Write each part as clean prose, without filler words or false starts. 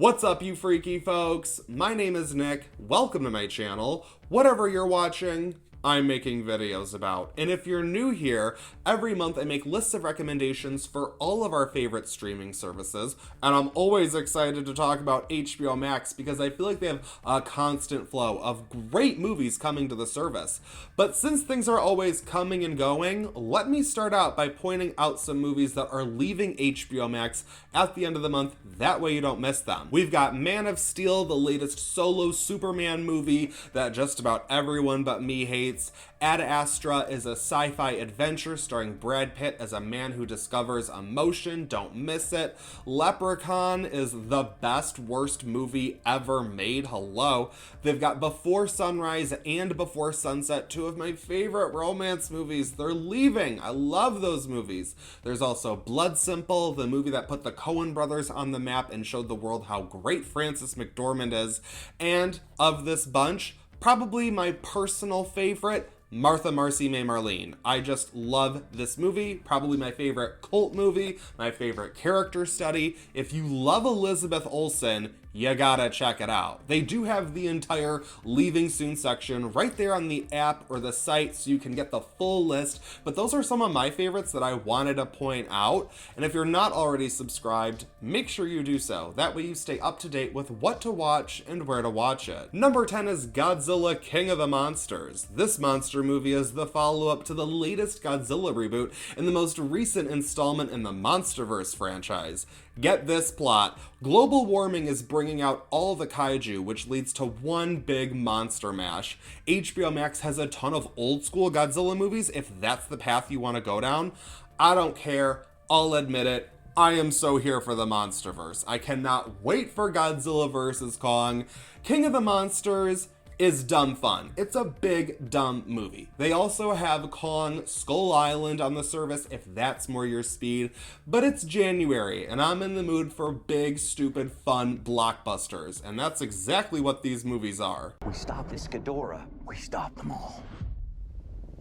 What's up, you freaky folks? My name is Nick. Welcome to my channel. Whatever you're watching, I'm making videos about. And if you're new here, every month I make lists of recommendations for all of our favorite streaming services, and I'm always excited to talk about HBO Max because I feel like they have a constant flow of great movies coming to the service. But since things are always coming and going, let me start out by pointing out some movies that are leaving HBO Max at the end of the month, that way you don't miss them. We've got Man of Steel, the latest solo Superman movie that just about everyone but me hates. Ad Astra is a sci-fi adventure starring Brad Pitt as a man who discovers emotion. Don't miss it. Leprechaun is the best, worst movie ever made. Hello. They've got Before Sunrise and Before Sunset, two of my favorite romance movies. They're leaving. I love those movies. There's also Blood Simple, the movie that put the Coen brothers on the map and showed the world how great Frances McDormand is. And of this bunch, probably my personal favorite, Martha, Marcy, May, Marlene. I just love this movie. Probably my favorite cult movie, my favorite character study. If you love Elizabeth Olsen, you gotta check it out. They do have the entire Leaving Soon section right there on the app or the site so you can get the full list, but those are some of my favorites that I wanted to point out. And if you're not already subscribed, make sure you do so. That way you stay up to date with what to watch and where to watch it. Number 10 is Godzilla, King of the Monsters. This monster movie is the follow-up to the latest Godzilla reboot and the most recent installment in the MonsterVerse franchise. Get this plot. Global warming is bringing out all the kaiju, which leads to one big monster mash. HBO Max has a ton of old school Godzilla movies if that's the path you want to go down. I don't care. I'll admit it. I am so here for the MonsterVerse. I cannot wait for Godzilla vs. Kong. King of the Monsters is dumb fun. It's a big, dumb movie. They also have Kong Skull Island on the service if that's more your speed, but it's January and I'm in the mood for big, stupid, fun blockbusters, and that's exactly what these movies are. We stopped this Ghidorah. We stopped them all.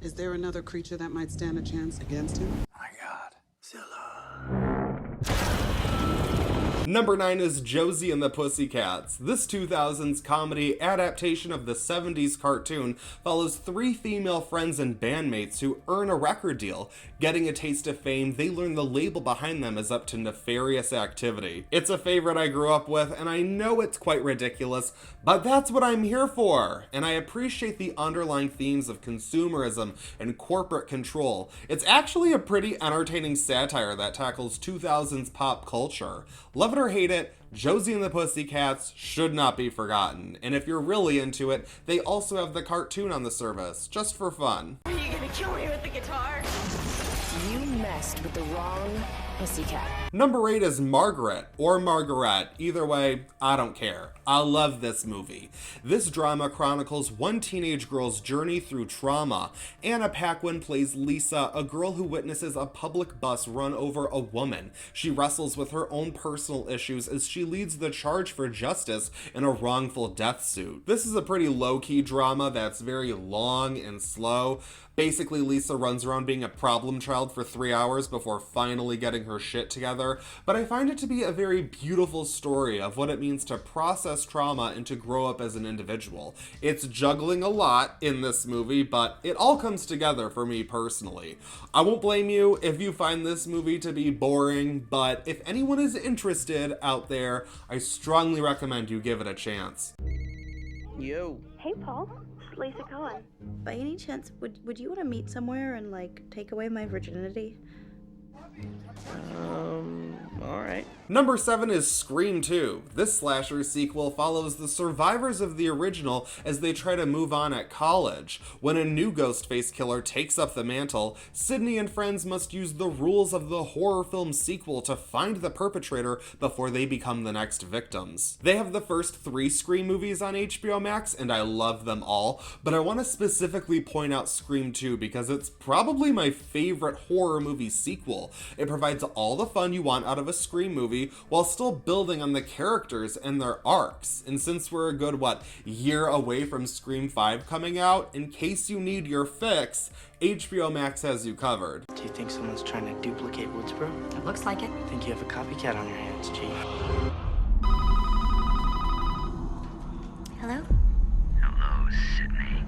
Is there another creature that might stand a chance against him? My God. Zilla. Number 9 is Josie and the Pussycats. This 2000s comedy adaptation of the 70s cartoon follows three female friends and bandmates who earn a record deal. Getting a taste of fame, they learn the label behind them is up to nefarious activity. It's a favorite I grew up with, and I know it's quite ridiculous, but that's what I'm here for. And I appreciate the underlying themes of consumerism and corporate control. It's actually a pretty entertaining satire that tackles 2000s pop culture. Love it or hate it, Josie and the Pussycats should not be forgotten. And if you're really into it, they also have the cartoon on the service, just for fun. Are you gonna kill me with the guitar? You messed with the wrong pussycat. Number 8 is Margaret, or Margaret. Either way, I don't care. I love this movie. This drama chronicles one teenage girl's journey through trauma. Anna Paquin plays Lisa, a girl who witnesses a public bus run over a woman. She wrestles with her own personal issues as she leads the charge for justice in a wrongful death suit. This is a pretty low-key drama that's very long and slow. Basically, Lisa runs around being a problem child for 3 hours before finally getting her shit together, but I find it to be a very beautiful story of what it means to process trauma and to grow up as an individual. It's juggling a lot in this movie, but it all comes together for me personally. I won't blame you if you find this movie to be boring, but if anyone is interested out there, I strongly recommend you give it a chance. Yo. Hey, Paul. Lisa Cohen. By any chance, would you want to meet somewhere and, like, take away my virginity? Alright. Number 7 is Scream 2. This slasher sequel follows the survivors of the original as they try to move on at college. When a new Ghostface killer takes up the mantle, Sydney and friends must use the rules of the horror film sequel to find the perpetrator before they become the next victims. They have the first 3 Scream movies on HBO Max, and I love them all, but I want to specifically point out Scream 2 because it's probably my favorite horror movie sequel. It provides all the fun you want out of a Scream movie while still building on the characters and their arcs. And since we're a good, year away from Scream 5 coming out, in case you need your fix, HBO Max has you covered. Do you think someone's trying to duplicate Woodsboro? It looks like it. I think you have a copycat on your hands, Chief. Hello? Hello, Sydney.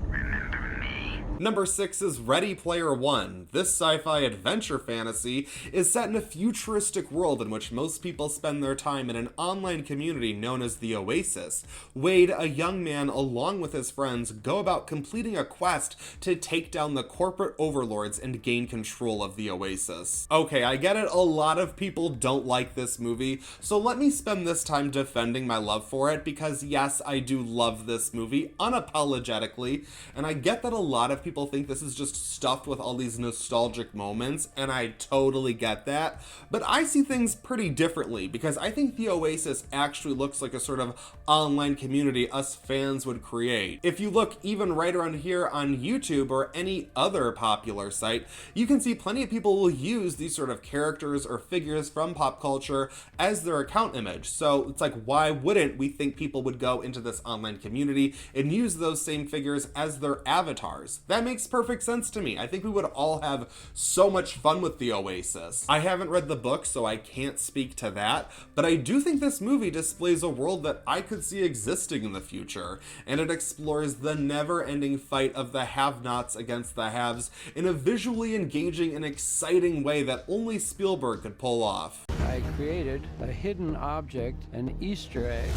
Remember me? Number 6 is Ready Player One. This sci-fi adventure fantasy is set in a futuristic world in which most people spend their time in an online community known as the Oasis. Wade, a young man along with his friends, go about completing a quest to take down the corporate overlords and gain control of the Oasis. Okay, I get it, a lot of people don't like this movie, so let me spend this time defending my love for it, because yes, I do love this movie unapologetically, and I get that a lot of people think this is just stuffed with all these nostalgic moments, and I totally get that, but I see things pretty differently, because I think the Oasis actually looks like a sort of online community us fans would create. If you look even right around here on YouTube or any other popular site, you can see plenty of people will use these sort of characters or figures from pop culture as their account image. So it's like, why wouldn't we think people would go into this online community and use those same figures as their avatars? That makes perfect sense to me. I think we would all have so much fun with the Oasis. I haven't read the book, so I can't speak to that, but I do think this movie displays a world that I could see existing in the future, and it explores the never-ending fight of the have-nots against the haves in a visually engaging and exciting way that only Spielberg could pull off. I created a hidden object, an Easter egg.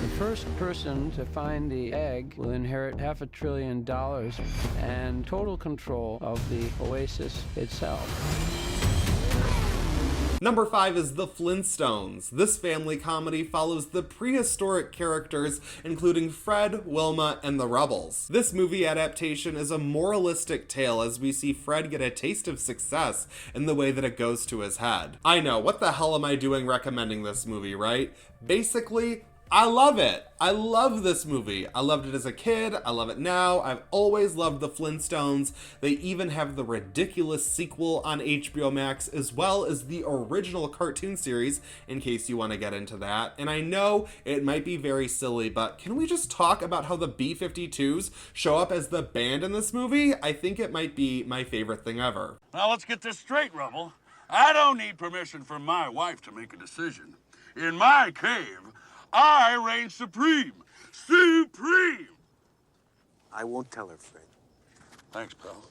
The first person to find the egg will inherit $500 billion and total control of the Oasis itself. Number 5 is The Flintstones. This family comedy follows the prehistoric characters, including Fred, Wilma, and the Rebels. This movie adaptation is a moralistic tale as we see Fred get a taste of success in the way that it goes to his head. I know, what the hell am I doing recommending this movie, right? Basically, I love it. I love this movie. I loved it as a kid. I love it now. I've always loved the Flintstones. They even have the ridiculous sequel on HBO Max, as well as the original cartoon series, in case you want to get into that. And I know it might be very silly, but can we just talk about how the B-52s show up as the band in this movie? I think it might be my favorite thing ever. Now let's get this straight, Rebel. I don't need permission from my wife to make a decision. In my cave, I reign supreme. Supreme! I won't tell her, Fred. Thanks, pal.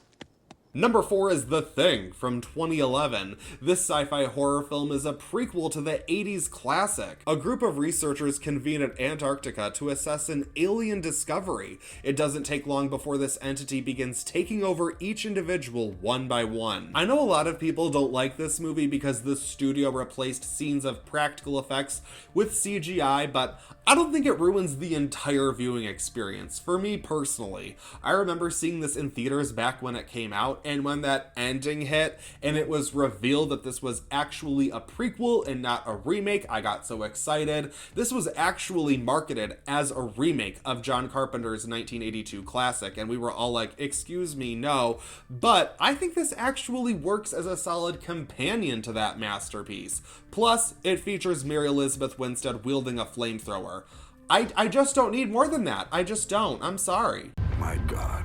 Number 4 is The Thing from 2011. This sci-fi horror film is a prequel to the 80s classic. A group of researchers convene at Antarctica to assess an alien discovery. It doesn't take long before this entity begins taking over each individual one by one. I know a lot of people don't like this movie because the studio replaced scenes of practical effects with CGI, but I don't think it ruins the entire viewing experience. For me personally, I remember seeing this in theaters back when it came out, and when that ending hit and it was revealed that this was actually a prequel and not a remake, I got so excited. This was actually marketed as a remake of John Carpenter's 1982 classic, and we were all like, excuse me, no. But I think this actually works as a solid companion to that masterpiece. Plus, it features Mary Elizabeth Winstead wielding a flamethrower. I just don't need more than that. I just don't. I'm sorry. My God.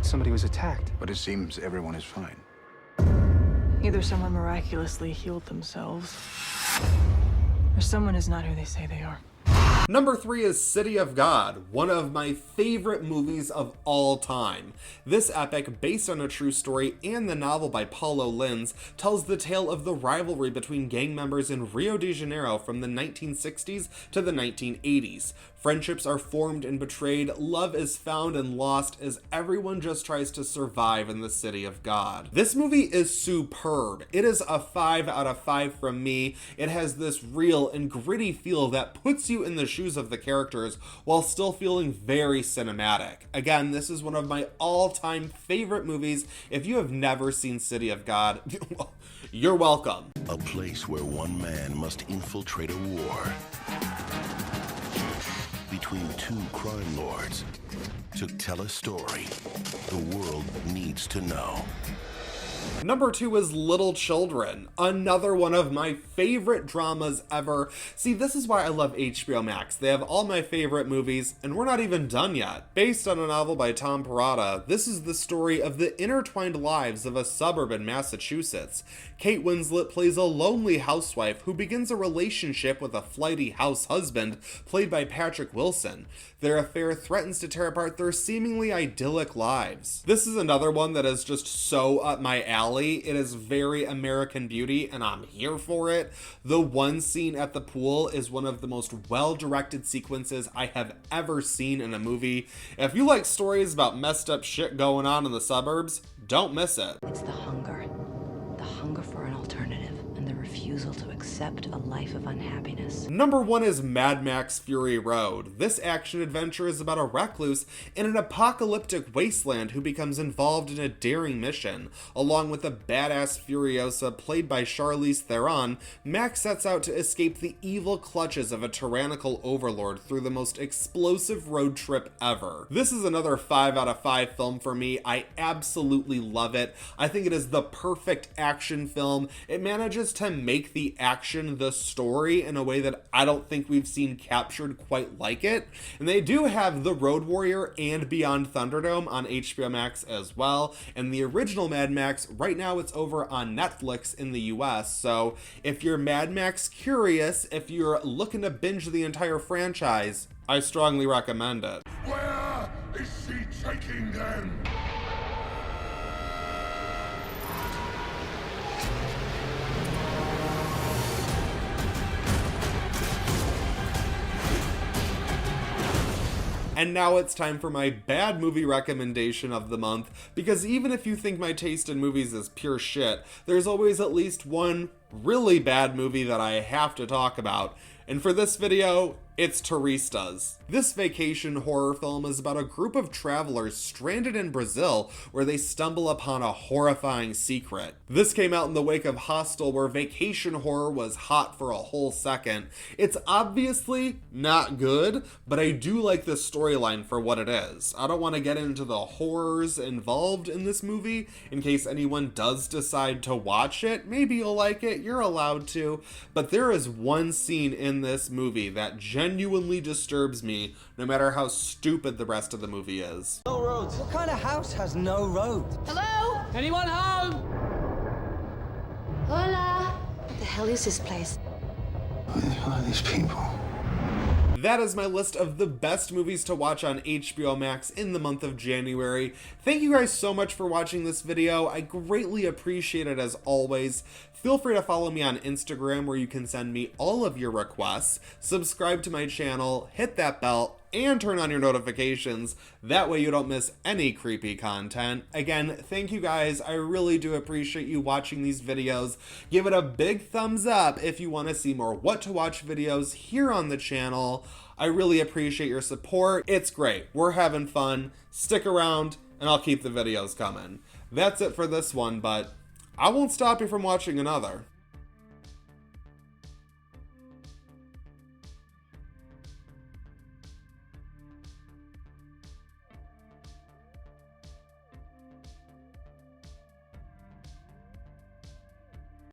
Somebody was attacked. But it seems everyone is fine. Either someone miraculously healed themselves, or someone is not who they say they are. Number 3 is City of God, one of my favorite movies of all time. This epic, based on a true story and the novel by Paulo Lins, tells the tale of the rivalry between gang members in Rio de Janeiro from the 1960s to the 1980s. Friendships are formed and betrayed, love is found and lost as everyone just tries to survive in the City of God. This movie is superb. It is a 5 out of 5 from me. It has this real and gritty feel that puts you in the shoes of the characters while still feeling very cinematic. Again, this is one of my all-time favorite movies. If you have never seen City of God, you're welcome. A place where one man must infiltrate a war between two crime lords to tell a story the world needs to know. Number 2 is Little Children, another one of my favorite dramas ever. See, this is why I love HBO Max. They have all my favorite movies, and we're not even done yet. Based on a novel by Tom Perrotta, this is the story of the intertwined lives of a suburb in Massachusetts. Kate Winslet plays a lonely housewife who begins a relationship with a flighty house husband, played by Patrick Wilson. Their affair threatens to tear apart their seemingly idyllic lives. This is another one that is just so up my alley. It is very American Beauty, and I'm here for it. The one scene at the pool is one of the most well-directed sequences I have ever seen in a movie. If you like stories about messed up shit going on in the suburbs, don't miss it. It's the hunger for an alternative, and the refusal to accept a life of unhappiness. Number 1 is Mad Max Fury Road. This action adventure is about a recluse in an apocalyptic wasteland who becomes involved in a daring mission. Along with a badass Furiosa played by Charlize Theron, Max sets out to escape the evil clutches of a tyrannical overlord through the most explosive road trip ever. This is another 5 out of 5 film for me. I absolutely love it. I think it is the perfect action film. It manages to make the action the story in a way that I don't think we've seen captured quite like it. And they do have The Road Warrior and Beyond Thunderdome on HBO Max as well. And the original Mad Max, right now it's over on Netflix in the US. So if you're Mad Max curious, if you're looking to binge the entire franchise, I strongly recommend it. Where is she taking them? And now it's time for my bad movie recommendation of the month, because even if you think my taste in movies is pure shit, there's always at least one really bad movie that I have to talk about. And for this video, it's Turistas. This vacation horror film is about a group of travelers stranded in Brazil where they stumble upon a horrifying secret. This came out in the wake of Hostel, where vacation horror was hot for a whole second. It's obviously not good, but I do like the storyline for what it is. I don't want to get into the horrors involved in this movie in case anyone does decide to watch it. Maybe you'll like it, you're allowed to, but there is one scene in this movie that genuinely disturbs me, no matter how stupid the rest of the movie is. No roads. What kind of house has no road? Hello? Anyone home? Hola. What the hell is this place? Who the hell are these people? That is my list of the best movies to watch on HBO Max in the month of January. Thank you guys so much for watching this video. I greatly appreciate it as always. Feel free to follow me on Instagram, where you can send me all of your requests. Subscribe to my channel, hit that bell, and turn on your notifications. That way you don't miss any creepy content. Again, thank you guys. I really do appreciate you watching these videos. Give it a big thumbs up if you want to see more What to Watch videos here on the channel. I really appreciate your support. It's great. We're having fun. Stick around, and I'll keep the videos coming. That's it for this one, but I won't stop you from watching another.